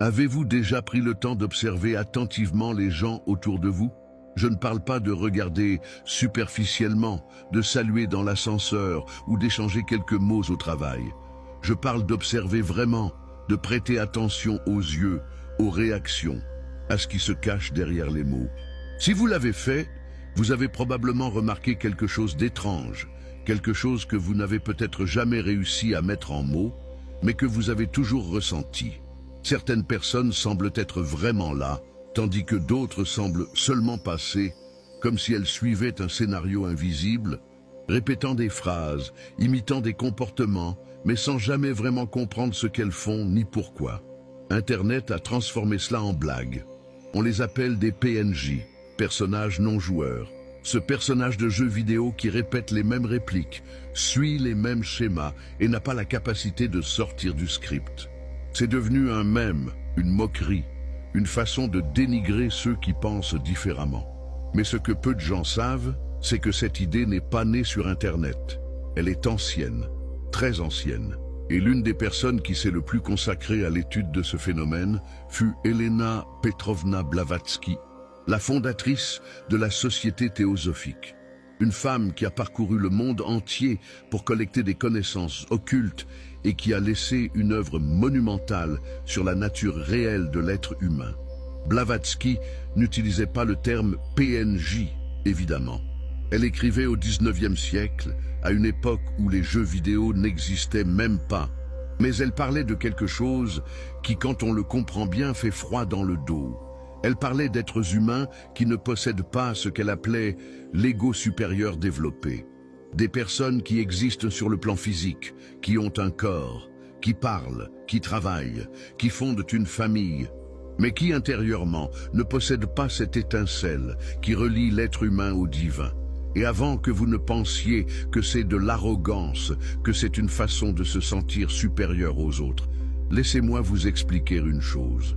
Avez-vous déjà pris le temps d'observer attentivement les gens autour de vous? Je ne parle pas de regarder superficiellement, de saluer dans l'ascenseur ou d'échanger quelques mots au travail. Je parle d'observer vraiment, de prêter attention aux yeux, aux réactions, à ce qui se cache derrière les mots. Si vous l'avez fait, vous avez probablement remarqué quelque chose d'étrange, quelque chose que vous n'avez peut-être jamais réussi à mettre en mots, mais que vous avez toujours ressenti. Certaines personnes semblent être vraiment là, tandis que d'autres semblent seulement passer, comme si elles suivaient un scénario invisible, répétant des phrases, imitant des comportements, mais sans jamais vraiment comprendre ce qu'elles font ni pourquoi. Internet a transformé cela en blague. On les appelle des PNJ, personnages non joueurs. Ce personnage de jeu vidéo qui répète les mêmes répliques, suit les mêmes schémas et n'a pas la capacité de sortir du script. C'est devenu un mème, une moquerie, une façon de dénigrer ceux qui pensent différemment. Mais ce que peu de gens savent, c'est que cette idée n'est pas née sur Internet. Elle est ancienne, très ancienne. Et l'une des personnes qui s'est le plus consacrée à l'étude de ce phénomène fut Elena Petrovna Blavatsky, la fondatrice de la Société théosophique. Une femme qui a parcouru le monde entier pour collecter des connaissances occultes et qui a laissé une œuvre monumentale sur la nature réelle de l'être humain. Blavatsky n'utilisait pas le terme PNJ, évidemment. Elle écrivait au XIXe siècle, à une époque où les jeux vidéo n'existaient même pas. Mais elle parlait de quelque chose qui, quand on le comprend bien, fait froid dans le dos. Elle parlait d'êtres humains qui ne possèdent pas ce qu'elle appelait l'ego supérieur développé. Des personnes qui existent sur le plan physique, qui ont un corps, qui parlent, qui travaillent, qui fondent une famille, mais qui intérieurement ne possèdent pas cette étincelle qui relie l'être humain au divin. Et avant que vous ne pensiez que c'est de l'arrogance, que c'est une façon de se sentir supérieur aux autres, laissez-moi vous expliquer une chose.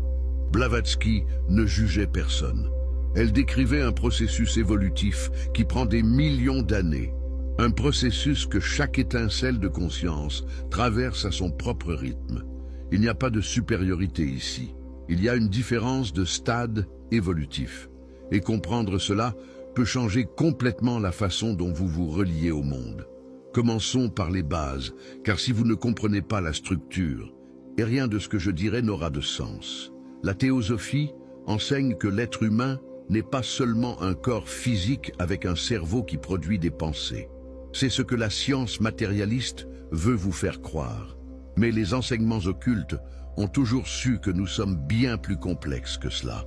Blavatsky ne jugeait personne. Elle décrivait un processus évolutif qui prend des millions d'années. Un processus que chaque étincelle de conscience traverse à son propre rythme. Il n'y a pas de supériorité ici. Il y a une différence de stade évolutif. Et comprendre cela peut changer complètement la façon dont vous vous reliez au monde. Commençons par les bases, car si vous ne comprenez pas la structure, et rien de ce que je dirai n'aura de sens. La théosophie enseigne que l'être humain n'est pas seulement un corps physique avec un cerveau qui produit des pensées. C'est ce que la science matérialiste veut vous faire croire. Mais les enseignements occultes ont toujours su que nous sommes bien plus complexes que cela.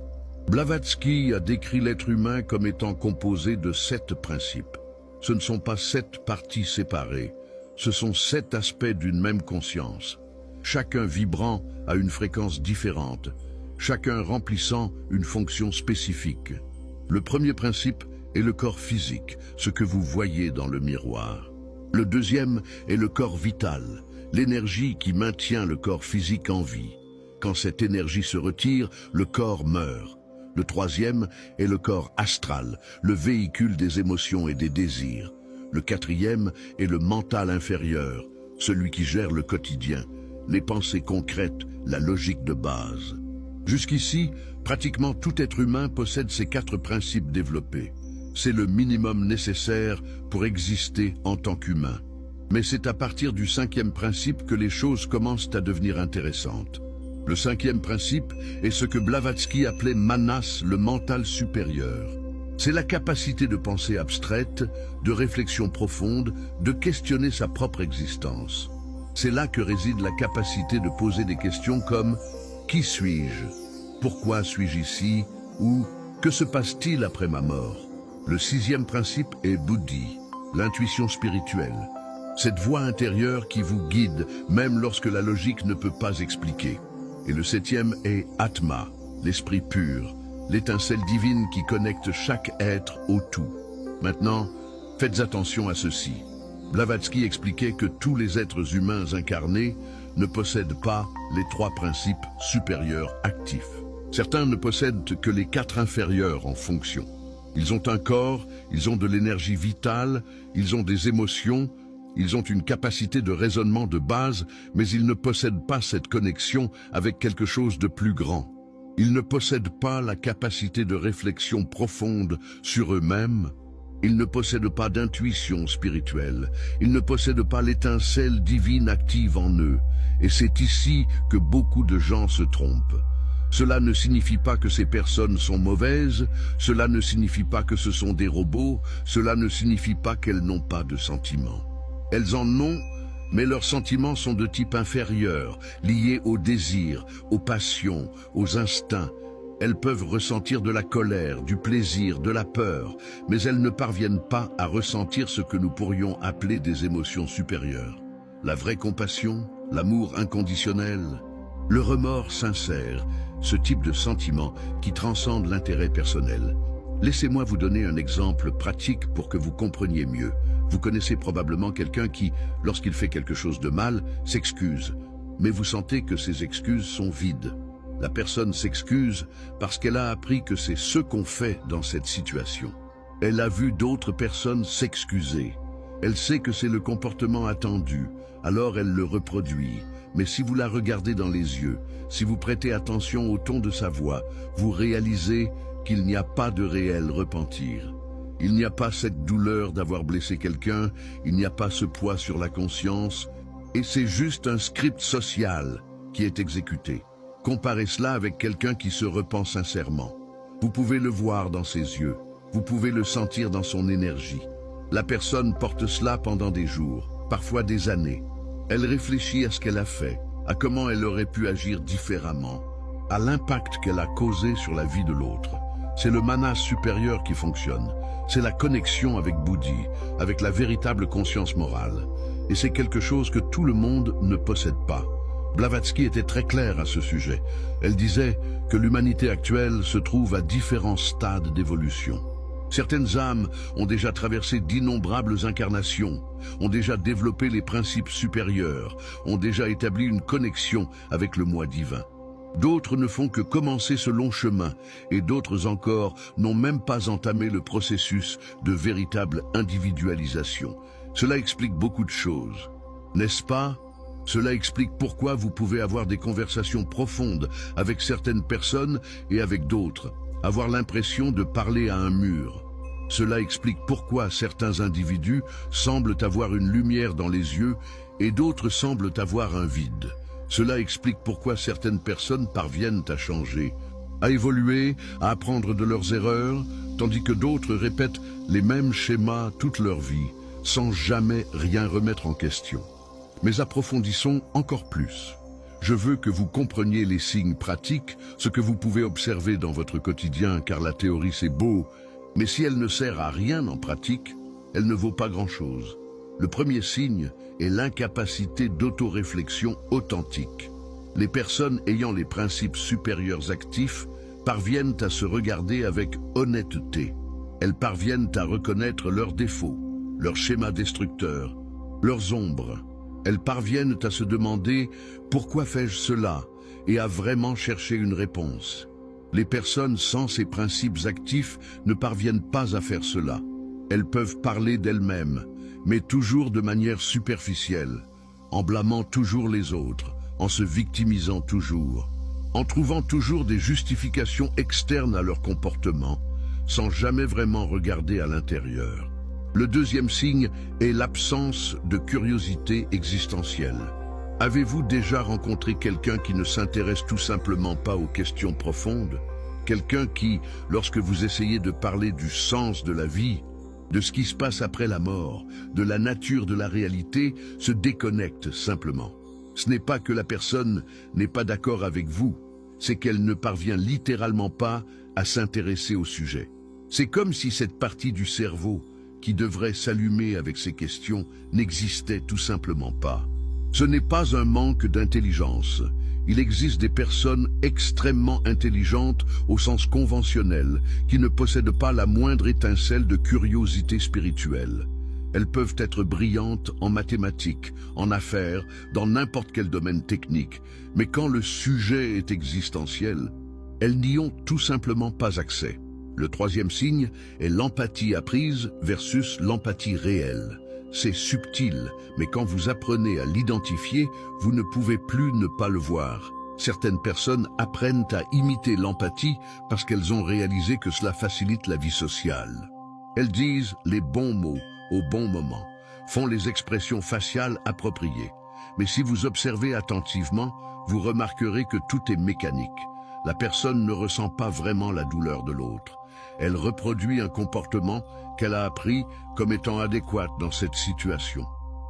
Blavatsky a décrit l'être humain comme étant composé de 7 principes. Ce ne sont pas 7 parties séparées, ce sont 7 aspects d'une même conscience, chacun vibrant à une fréquence différente, chacun remplissant une fonction spécifique. Le premier principe est le corps physique, ce que vous voyez dans le miroir. Le deuxième est le corps vital, l'énergie qui maintient le corps physique en vie. Quand cette énergie se retire, le corps meurt. Le troisième est le corps astral, le véhicule des émotions et des désirs. Le quatrième est le mental inférieur, celui qui gère le quotidien, les pensées concrètes, la logique de base. Jusqu'ici, pratiquement tout être humain possède ces 4 principes développés. C'est le minimum nécessaire pour exister en tant qu'humain. Mais c'est à partir du 5e principe que les choses commencent à devenir intéressantes. Le 5e principe est ce que Blavatsky appelait Manas, le mental supérieur. C'est la capacité de pensée abstraite, de réflexion profonde, de questionner sa propre existence. C'est là que réside la capacité de poser des questions comme « Qui suis-je ? Pourquoi suis-je ici ? » ou « Que se passe-t-il après ma mort ?» Le 6e principe est Buddhi, l'intuition spirituelle. Cette voix intérieure qui vous guide, même lorsque la logique ne peut pas expliquer. Et le 7e est Atma, l'esprit pur, l'étincelle divine qui connecte chaque être au tout. Maintenant, faites attention à ceci. Blavatsky expliquait que tous les êtres humains incarnés ne possèdent pas les 3 principes supérieurs actifs. Certains ne possèdent que les 4 inférieurs en fonction. Ils ont un corps, ils ont de l'énergie vitale, ils ont des émotions, Ils ont une capacité de raisonnement de base, mais ils ne possèdent pas cette connexion avec quelque chose de plus grand. Ils ne possèdent pas la capacité de réflexion profonde sur eux-mêmes. Ils ne possèdent pas d'intuition spirituelle. Ils ne possèdent pas l'étincelle divine active en eux. Et c'est ici que beaucoup de gens se trompent. Cela ne signifie pas que ces personnes sont mauvaises, cela ne signifie pas que ce sont des robots, cela ne signifie pas qu'elles n'ont pas de sentiments. Elles en ont, mais leurs sentiments sont de type inférieur, liés aux désirs, aux passions, aux instincts. Elles peuvent ressentir de la colère, du plaisir, de la peur, mais elles ne parviennent pas à ressentir ce que nous pourrions appeler des émotions supérieures. La vraie compassion, l'amour inconditionnel, le remords sincère, ce type de sentiment qui transcende l'intérêt personnel. Laissez-moi vous donner un exemple pratique pour que vous compreniez mieux. Vous connaissez probablement quelqu'un qui, lorsqu'il fait quelque chose de mal, s'excuse. Mais vous sentez que ces excuses sont vides. La personne s'excuse parce qu'elle a appris que c'est ce qu'on fait dans cette situation. Elle a vu d'autres personnes s'excuser. Elle sait que c'est le comportement attendu, alors elle le reproduit. Mais si vous la regardez dans les yeux, si vous prêtez attention au ton de sa voix, vous réalisez qu'il n'y a pas de réel repentir. Il n'y a pas cette douleur d'avoir blessé quelqu'un, il n'y a pas ce poids sur la conscience, et c'est juste un script social qui est exécuté. Comparez cela avec quelqu'un qui se repent sincèrement. Vous pouvez le voir dans ses yeux, vous pouvez le sentir dans son énergie. La personne porte cela pendant des jours, parfois des années. Elle réfléchit à ce qu'elle a fait, à comment elle aurait pu agir différemment, à l'impact qu'elle a causé sur la vie de l'autre. C'est le manas supérieur qui fonctionne. C'est la connexion avec Bouddhi, avec la véritable conscience morale. Et c'est quelque chose que tout le monde ne possède pas. Blavatsky était très claire à ce sujet. Elle disait que l'humanité actuelle se trouve à différents stades d'évolution. Certaines âmes ont déjà traversé d'innombrables incarnations, ont déjà développé les principes supérieurs, ont déjà établi une connexion avec le moi divin. D'autres ne font que commencer ce long chemin, et d'autres encore n'ont même pas entamé le processus de véritable individualisation. Cela explique beaucoup de choses, n'est-ce pas? Cela explique pourquoi vous pouvez avoir des conversations profondes avec certaines personnes et avec d'autres, avoir l'impression de parler à un mur. Cela explique pourquoi certains individus semblent avoir une lumière dans les yeux et d'autres semblent avoir un vide. Cela explique pourquoi certaines personnes parviennent à changer, à évoluer, à apprendre de leurs erreurs, tandis que d'autres répètent les mêmes schémas toute leur vie, sans jamais rien remettre en question. Mais approfondissons encore plus. Je veux que vous compreniez les signes pratiques, ce que vous pouvez observer dans votre quotidien, car la théorie c'est beau, mais si elle ne sert à rien en pratique, elle ne vaut pas grand-chose. Le premier signe est l'incapacité d'autoréflexion authentique. Les personnes ayant les principes supérieurs actifs parviennent à se regarder avec honnêteté. Elles parviennent à reconnaître leurs défauts, leurs schémas destructeurs, leurs ombres. Elles parviennent à se demander « Pourquoi fais-je cela ?» et à vraiment chercher une réponse. Les personnes sans ces principes actifs ne parviennent pas à faire cela. Elles peuvent parler d'elles-mêmes, mais toujours de manière superficielle, en blâmant toujours les autres, en se victimisant toujours, en trouvant toujours des justifications externes à leur comportement, sans jamais vraiment regarder à l'intérieur. Le deuxième signe est l'absence de curiosité existentielle. Avez-vous déjà rencontré quelqu'un qui ne s'intéresse tout simplement pas aux questions profondes? Quelqu'un qui, lorsque vous essayez de parler du sens de la vie, de ce qui se passe après la mort, de la nature de la réalité, se déconnecte simplement. Ce n'est pas que la personne n'est pas d'accord avec vous, c'est qu'elle ne parvient littéralement pas à s'intéresser au sujet. C'est comme si cette partie du cerveau qui devrait s'allumer avec ces questions n'existait tout simplement pas. Ce n'est pas un manque d'intelligence. Il existe des personnes extrêmement intelligentes au sens conventionnel qui ne possèdent pas la moindre étincelle de curiosité spirituelle. Elles peuvent être brillantes en mathématiques, en affaires, dans n'importe quel domaine technique, mais quand le sujet est existentiel, elles n'y ont tout simplement pas accès. Le troisième signe est l'empathie apprise versus l'empathie réelle. C'est subtil, mais quand vous apprenez à l'identifier, vous ne pouvez plus ne pas le voir. Certaines personnes apprennent à imiter l'empathie parce qu'elles ont réalisé que cela facilite la vie sociale. Elles disent les bons mots au bon moment, font les expressions faciales appropriées. Mais si vous observez attentivement, vous remarquerez que tout est mécanique. La personne ne ressent pas vraiment la douleur de l'autre. Elle reproduit un comportement qu'elle a appris comme étant adéquat dans cette situation.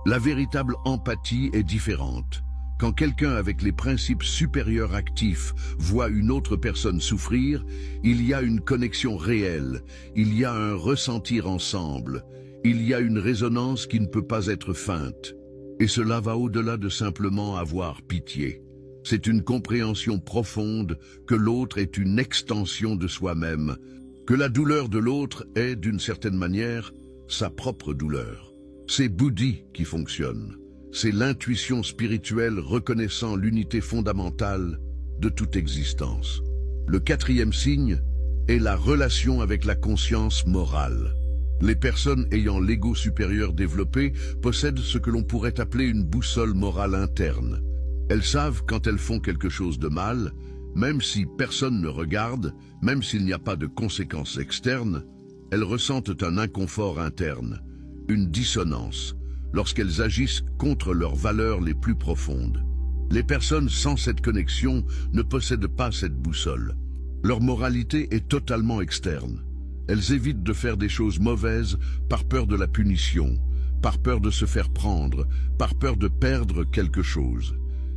La véritable empathie est différente. Quand quelqu'un avec les principes supérieurs actifs voit une autre personne souffrir, il y a une connexion réelle, il y a un ressentir ensemble, il y a une résonance qui ne peut pas être feinte. Et cela va au-delà de simplement avoir pitié. C'est une compréhension profonde que l'autre est une extension de soi-même, que la douleur de l'autre est, d'une certaine manière, sa propre douleur. C'est Bouddhi qui fonctionne. C'est l'intuition spirituelle reconnaissant l'unité fondamentale de toute existence. Le quatrième signe est la relation avec la conscience morale. Les personnes ayant l'ego supérieur développé possèdent ce que l'on pourrait appeler une boussole morale interne. Elles savent quand elles font quelque chose de mal, même si personne ne regarde, même s'il n'y a pas de conséquences externes, elles ressentent un inconfort interne, une dissonance, lorsqu'elles agissent contre leurs valeurs les plus profondes. Les personnes sans cette connexion ne possèdent pas cette boussole. Leur moralité est totalement externe. Elles évitent de faire des choses mauvaises par peur de la punition, par peur de se faire prendre, par peur de perdre quelque chose.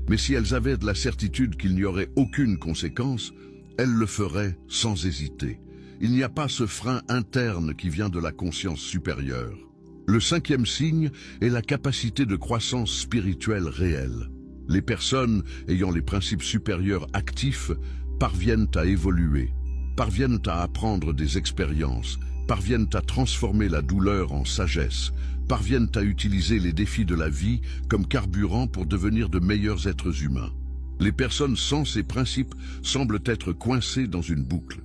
Mais si elles avaient de la certitude qu'il n'y aurait aucune conséquence, elles le feraient sans hésiter. Il n'y a pas ce frein interne qui vient de la conscience supérieure. Le cinquième signe est la capacité de croissance spirituelle réelle. Les personnes ayant les principes supérieurs actifs parviennent à évoluer, parviennent à apprendre des expériences, parviennent à transformer la douleur en sagesse, parviennent à utiliser les défis de la vie comme carburant pour devenir de meilleurs êtres humains. Les personnes sans ces principes semblent être coincées dans une boucle.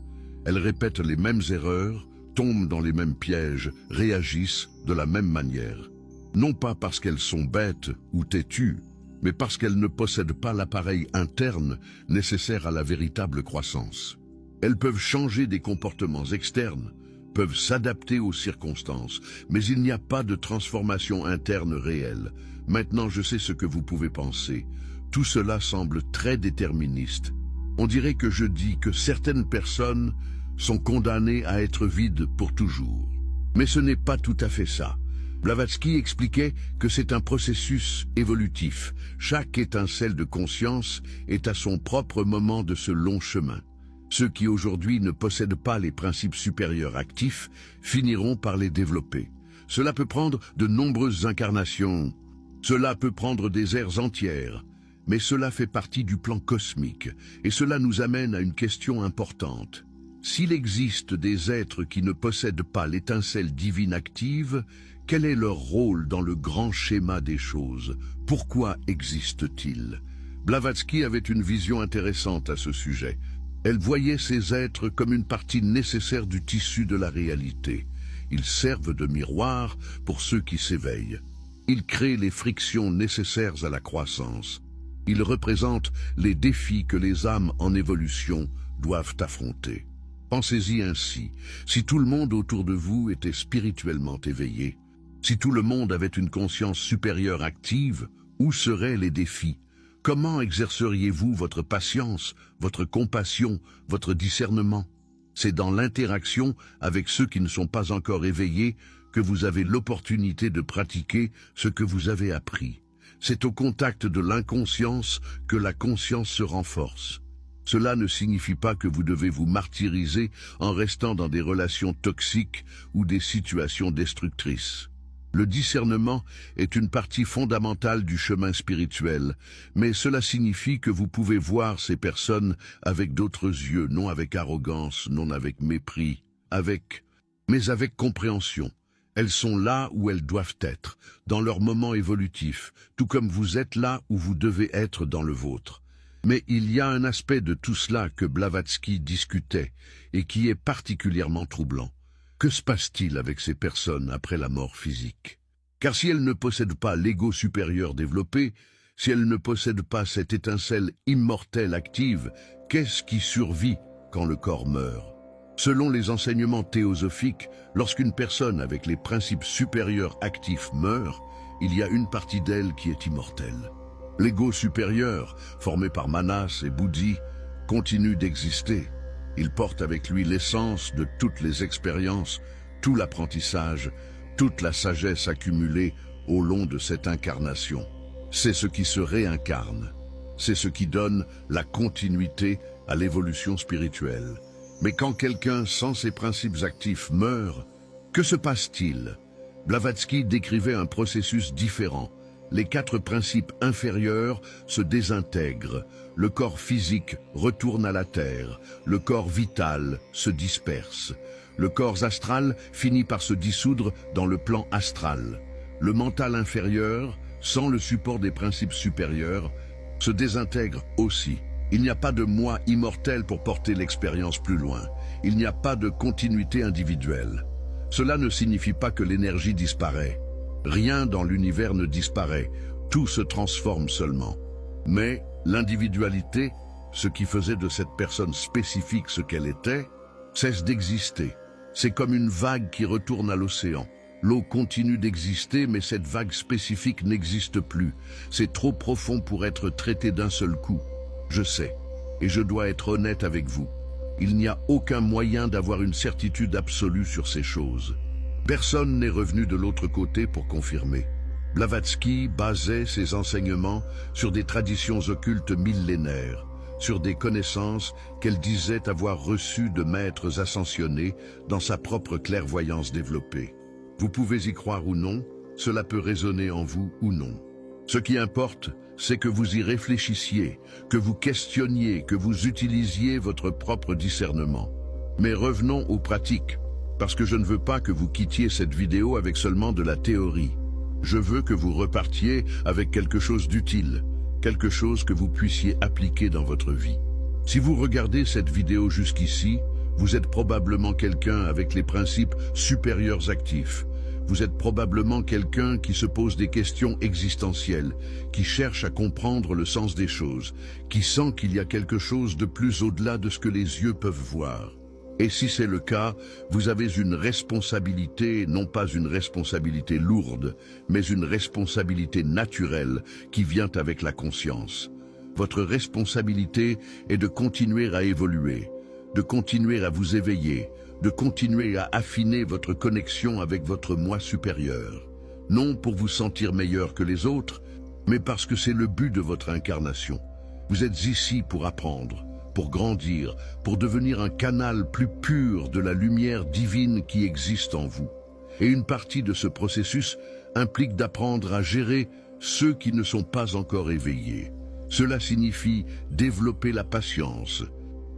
Elles répètent les mêmes erreurs, tombent dans les mêmes pièges, réagissent de la même manière. Non pas parce qu'elles sont bêtes ou têtues, mais parce qu'elles ne possèdent pas l'appareil interne nécessaire à la véritable croissance. Elles peuvent changer des comportements externes, peuvent s'adapter aux circonstances, mais il n'y a pas de transformation interne réelle. Maintenant, je sais ce que vous pouvez penser. Tout cela semble très déterministe. On dirait que je dis que certaines personnes sont condamnées à être vides pour toujours. Mais ce n'est pas tout à fait ça. Blavatsky expliquait que c'est un processus évolutif. Chaque étincelle de conscience est à son propre moment de ce long chemin. Ceux qui aujourd'hui ne possèdent pas les principes supérieurs actifs finiront par les développer. Cela peut prendre de nombreuses incarnations. Cela peut prendre des ères entières. Mais cela fait partie du plan cosmique. Et cela nous amène à une question importante. S'il existe des êtres qui ne possèdent pas l'étincelle divine active, quel est leur rôle dans le grand schéma des choses? Pourquoi existent-ils? Blavatsky avait une vision intéressante à ce sujet. Elle voyait ces êtres comme une partie nécessaire du tissu de la réalité. Ils servent de miroir pour ceux qui s'éveillent. Ils créent les frictions nécessaires à la croissance. Ils représentent les défis que les âmes en évolution doivent affronter. Pensez-y ainsi, si tout le monde autour de vous était spirituellement éveillé, si tout le monde avait une conscience supérieure active, où seraient les défis? Comment exerceriez-vous votre patience, votre compassion, votre discernement? C'est dans l'interaction avec ceux qui ne sont pas encore éveillés que vous avez l'opportunité de pratiquer ce que vous avez appris. C'est au contact de l'inconscience que la conscience se renforce. Cela ne signifie pas que vous devez vous martyriser en restant dans des relations toxiques ou des situations destructrices. Le discernement est une partie fondamentale du chemin spirituel, mais cela signifie que vous pouvez voir ces personnes avec d'autres yeux, non avec arrogance, non avec mépris, mais avec compréhension. Elles sont là où elles doivent être, dans leur moment évolutif, tout comme vous êtes là où vous devez être dans le vôtre. Mais il y a un aspect de tout cela que Blavatsky discutait et qui est particulièrement troublant. Que se passe-t-il avec ces personnes après la mort physique? Car si elle ne possède pas l'ego supérieur développé, si elle ne possède pas cette étincelle immortelle active, qu'est-ce qui survit quand le corps meurt? Selon les enseignements théosophiques, lorsqu'une personne avec les principes supérieurs actifs meurt, il y a une partie d'elle qui est immortelle. L'ego supérieur, formé par Manas et Buddhi, continue d'exister. Il porte avec lui l'essence de toutes les expériences, tout l'apprentissage, toute la sagesse accumulée au long de cette incarnation. C'est ce qui se réincarne. C'est ce qui donne la continuité à l'évolution spirituelle. Mais quand quelqu'un sans ses principes actifs meurt, que se passe-t-il? Blavatsky décrivait un processus différent. Les 4 principes inférieurs se désintègrent, le corps physique retourne à la terre, le corps vital se disperse, le corps astral finit par se dissoudre dans le plan astral. Le mental inférieur, sans le support des principes supérieurs, se désintègre aussi. Il n'y a pas de moi immortel pour porter l'expérience plus loin. Il n'y a pas de continuité individuelle. Cela ne signifie pas que l'énergie disparaît. Rien dans l'univers ne disparaît, tout se transforme seulement. Mais l'individualité, ce qui faisait de cette personne spécifique ce qu'elle était, cesse d'exister. C'est comme une vague qui retourne à l'océan. L'eau continue d'exister, mais cette vague spécifique n'existe plus. C'est trop profond pour être traité d'un seul coup. Je sais, et je dois être honnête avec vous. Il n'y a aucun moyen d'avoir une certitude absolue sur ces choses. Personne n'est revenu de l'autre côté pour confirmer. Blavatsky basait ses enseignements sur des traditions occultes millénaires, sur des connaissances qu'elle disait avoir reçues de maîtres ascensionnés dans sa propre clairvoyance développée. Vous pouvez y croire ou non, cela peut résonner en vous ou non. Ce qui importe, c'est que vous y réfléchissiez, que vous questionniez, que vous utilisiez votre propre discernement. Mais revenons aux pratiques, parce que je ne veux pas que vous quittiez cette vidéo avec seulement de la théorie. Je veux que vous repartiez avec quelque chose d'utile, quelque chose que vous puissiez appliquer dans votre vie. Si vous regardez cette vidéo jusqu'ici, vous êtes probablement quelqu'un avec les principes supérieurs actifs. Vous êtes probablement quelqu'un qui se pose des questions existentielles, qui cherche à comprendre le sens des choses, qui sent qu'il y a quelque chose de plus au-delà de ce que les yeux peuvent voir. Et si c'est le cas, vous avez une responsabilité, non pas une responsabilité lourde, mais une responsabilité naturelle qui vient avec la conscience. Votre responsabilité est de continuer à évoluer, de continuer à vous éveiller, de continuer à affiner votre connexion avec votre moi supérieur. Non pour vous sentir meilleur que les autres, mais parce que c'est le but de votre incarnation. Vous êtes ici pour apprendre, pour grandir, pour devenir un canal plus pur de la lumière divine qui existe en vous. Et une partie de ce processus implique d'apprendre à gérer ceux qui ne sont pas encore éveillés. Cela signifie développer la patience,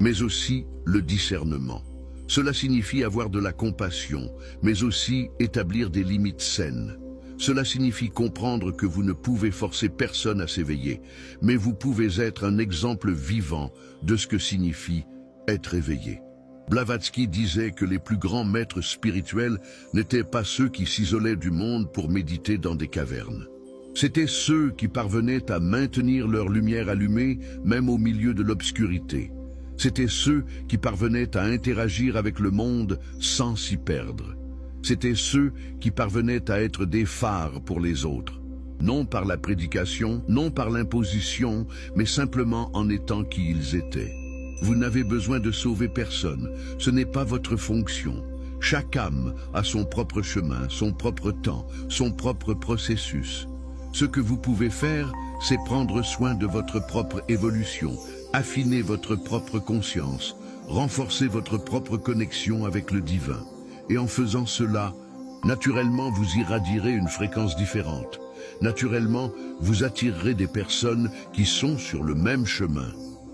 mais aussi le discernement. Cela signifie avoir de la compassion, mais aussi établir des limites saines. Cela signifie comprendre que vous ne pouvez forcer personne à s'éveiller, mais vous pouvez être un exemple vivant de ce que signifie être éveillé. Blavatsky disait que les plus grands maîtres spirituels n'étaient pas ceux qui s'isolaient du monde pour méditer dans des cavernes. C'étaient ceux qui parvenaient à maintenir leur lumière allumée même au milieu de l'obscurité. C'étaient ceux qui parvenaient à interagir avec le monde sans s'y perdre. C'étaient ceux qui parvenaient à être des phares pour les autres. Non par la prédication, non par l'imposition, mais simplement en étant qui ils étaient. Vous n'avez besoin de sauver personne, ce n'est pas votre fonction. Chaque âme a son propre chemin, son propre temps, son propre processus. Ce que vous pouvez faire, c'est prendre soin de votre propre évolution, affiner votre propre conscience, renforcer votre propre connexion avec le divin. Et en faisant cela, naturellement vous irradierez une fréquence différente. Naturellement, vous attirerez des personnes qui sont sur le même chemin.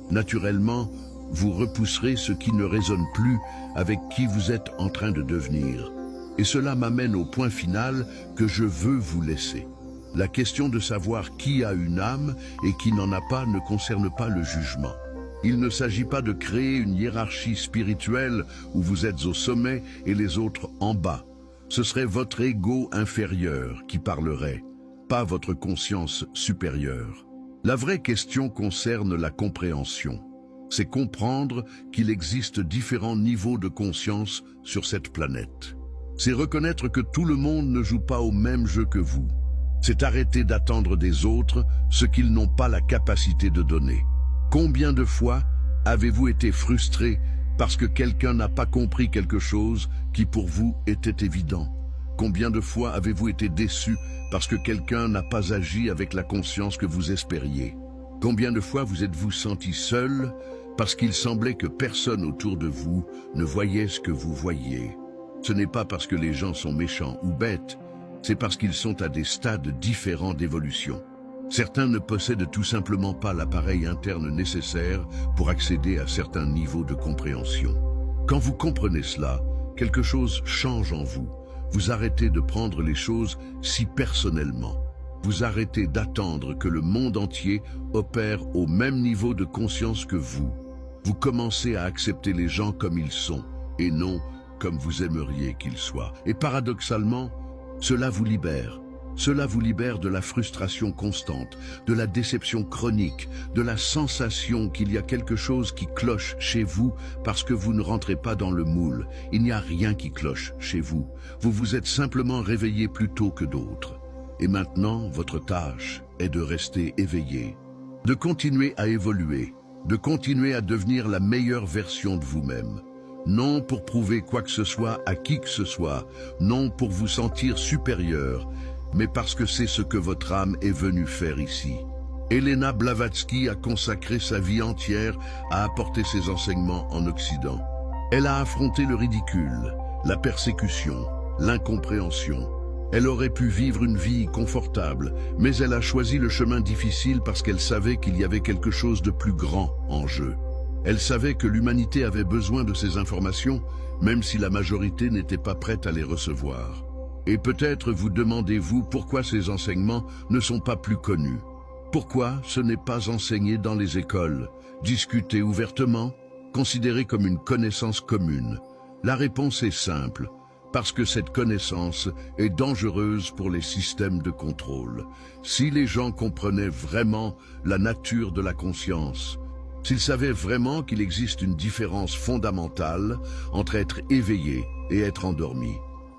Naturellement, vous repousserez ce qui ne résonne plus avec qui vous êtes en train de devenir. Et cela m'amène au point final que je veux vous laisser. La question de savoir qui a une âme et qui n'en a pas ne concerne pas le jugement. Il ne s'agit pas de créer une hiérarchie spirituelle où vous êtes au sommet et les autres en bas. Ce serait votre ego inférieur qui parlerait, pas votre conscience supérieure. La vraie question concerne la compréhension. C'est comprendre qu'il existe différents niveaux de conscience sur cette planète. C'est reconnaître que tout le monde ne joue pas au même jeu que vous. C'est arrêter d'attendre des autres ce qu'ils n'ont pas la capacité de donner. Combien de fois avez-vous été frustré parce que quelqu'un n'a pas compris quelque chose qui pour vous était évident? Combien de fois avez-vous été déçu parce que quelqu'un n'a pas agi avec la conscience que vous espériez? Combien de fois vous êtes-vous senti seul parce qu'il semblait que personne autour de vous ne voyait ce que vous voyiez? Ce n'est pas parce que les gens sont méchants ou bêtes, c'est parce qu'ils sont à des stades différents d'évolution. Certains ne possèdent tout simplement pas l'appareil interne nécessaire pour accéder à certains niveaux de compréhension. Quand vous comprenez cela, quelque chose change en vous. Vous arrêtez de prendre les choses si personnellement. Vous arrêtez d'attendre que le monde entier opère au même niveau de conscience que vous. Vous commencez à accepter les gens comme ils sont, et non comme vous aimeriez qu'ils soient. Et paradoxalement, cela vous libère. Cela vous libère de la frustration constante, de la déception chronique, de la sensation qu'il y a quelque chose qui cloche chez vous parce que vous ne rentrez pas dans le moule. Il n'y a rien qui cloche chez vous. Vous vous êtes simplement réveillé plus tôt que d'autres. Et maintenant, votre tâche est de rester éveillé, de continuer à évoluer, de continuer à devenir la meilleure version de vous-même. Non pour prouver quoi que ce soit à qui que ce soit, non pour vous sentir supérieur, mais parce que c'est ce que votre âme est venue faire ici. Elena Blavatsky a consacré sa vie entière à apporter ses enseignements en Occident. Elle a affronté le ridicule, la persécution, l'incompréhension. Elle aurait pu vivre une vie confortable, mais elle a choisi le chemin difficile parce qu'elle savait qu'il y avait quelque chose de plus grand en jeu. Elle savait que l'humanité avait besoin de ces informations, même si la majorité n'était pas prête à les recevoir. Et peut-être vous demandez-vous pourquoi ces enseignements ne sont pas plus connus. Pourquoi ce n'est pas enseigné dans les écoles, discuté ouvertement, considéré comme une connaissance commune? La réponse est simple, parce que cette connaissance est dangereuse pour les systèmes de contrôle. Si les gens comprenaient vraiment la nature de la conscience, s'ils savaient vraiment qu'il existe une différence fondamentale entre être éveillé et être endormi,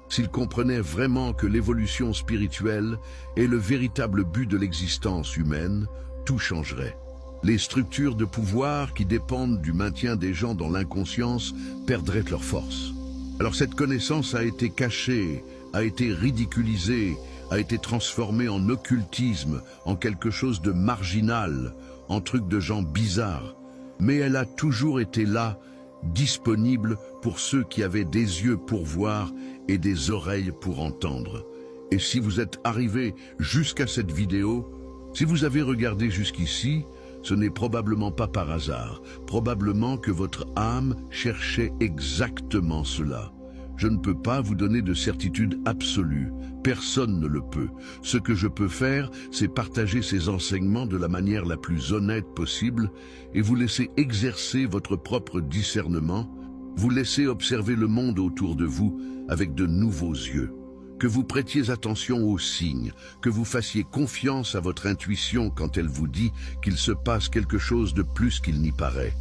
s'ils comprenaient vraiment que l'évolution spirituelle est le véritable but de l'existence humaine, tout changerait. Les structures de pouvoir qui dépendent du maintien des gens dans l'inconscience perdraient leur force. Alors cette connaissance a été cachée, a été ridiculisée, a été transformée en occultisme, en quelque chose de marginal, en truc de gens bizarres. Mais elle a toujours été là, disponible pour ceux qui avaient des yeux pour voir et des oreilles pour entendre. Et si vous êtes arrivé jusqu'à cette vidéo, si vous avez regardé jusqu'ici, ce n'est probablement pas par hasard. Probablement que votre âme cherchait exactement cela. Je ne peux pas vous donner de certitude absolue. Personne ne le peut. Ce que je peux faire, c'est partager ces enseignements de la manière la plus honnête possible et vous laisser exercer votre propre discernement, vous laisser observer le monde autour de vous avec de nouveaux yeux. Que vous prêtiez attention aux signes, que vous fassiez confiance à votre intuition quand elle vous dit qu'il se passe quelque chose de plus qu'il n'y paraît.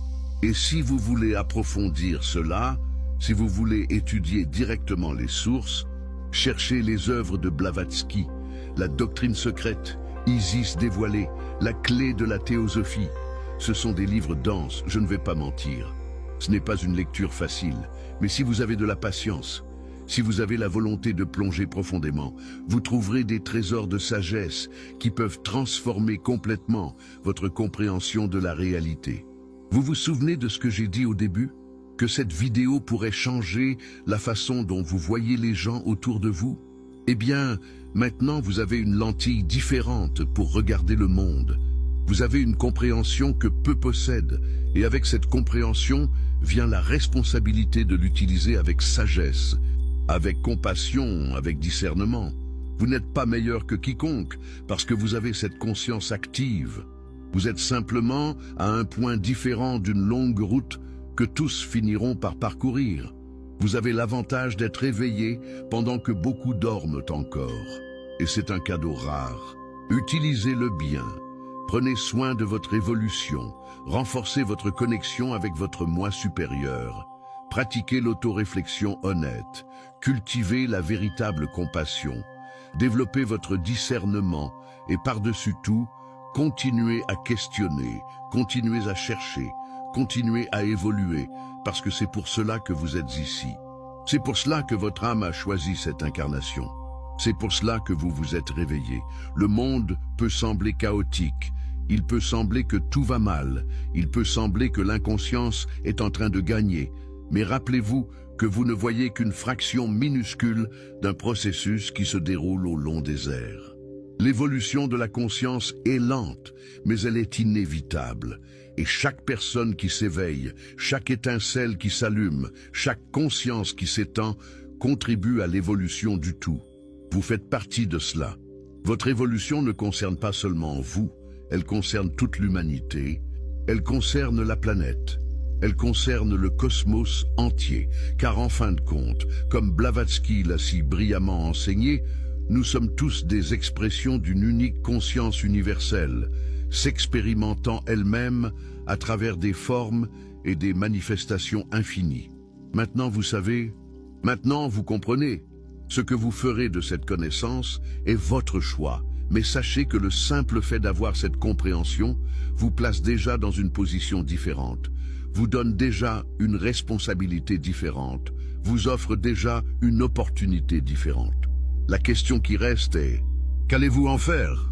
Et si vous voulez approfondir cela, si vous voulez étudier directement les sources, cherchez les œuvres de Blavatsky, la doctrine secrète, Isis dévoilée, la clé de la théosophie. Ce sont des livres denses, je ne vais pas mentir. Ce n'est pas une lecture facile, mais si vous avez de la patience, si vous avez la volonté de plonger profondément, vous trouverez des trésors de sagesse qui peuvent transformer complètement votre compréhension de la réalité. Vous vous souvenez de ce que j'ai dit au début? Que cette vidéo pourrait changer la façon dont vous voyez les gens autour de vous? Eh bien, maintenant vous avez une lentille différente pour regarder le monde. Vous avez une compréhension que peu possèdent, et avec cette compréhension vient la responsabilité de l'utiliser avec sagesse, avec compassion, avec discernement. Vous n'êtes pas meilleur que quiconque, parce que vous avez cette conscience active. Vous êtes simplement à un point différent d'une longue route que tous finiront par parcourir. Vous avez l'avantage d'être éveillé pendant que beaucoup dorment encore. Et c'est un cadeau rare. Utilisez-le bien. Prenez soin de votre évolution. Renforcez votre connexion avec votre moi supérieur. Pratiquez l'autoréflexion honnête. Cultivez la véritable compassion. Développez votre discernement et par-dessus tout, continuez à questionner, continuez à chercher, continuez à évoluer, parce que c'est pour cela que vous êtes ici. C'est pour cela que votre âme a choisi cette incarnation. C'est pour cela que vous vous êtes réveillé. Le monde peut sembler chaotique. Il peut sembler que tout va mal. Il peut sembler que l'inconscience est en train de gagner. Mais rappelez-vous que vous ne voyez qu'une fraction minuscule d'un processus qui se déroule au long des ères. L'évolution de la conscience est lente, mais elle est inévitable. Et chaque personne qui s'éveille, chaque étincelle qui s'allume, chaque conscience qui s'étend, contribue à l'évolution du tout. Vous faites partie de cela. Votre évolution ne concerne pas seulement vous, elle concerne toute l'humanité, elle concerne la planète, elle concerne le cosmos entier, car en fin de compte, comme Blavatsky l'a si brillamment enseigné, nous sommes tous des expressions d'une unique conscience universelle, s'expérimentant elle-même à travers des formes et des manifestations infinies. Maintenant vous savez, maintenant vous comprenez. Ce que vous ferez de cette connaissance est votre choix, mais sachez que le simple fait d'avoir cette compréhension vous place déjà dans une position différente, vous donne déjà une responsabilité différente, vous offre déjà une opportunité différente. La question qui reste est, qu'allez-vous en faire ?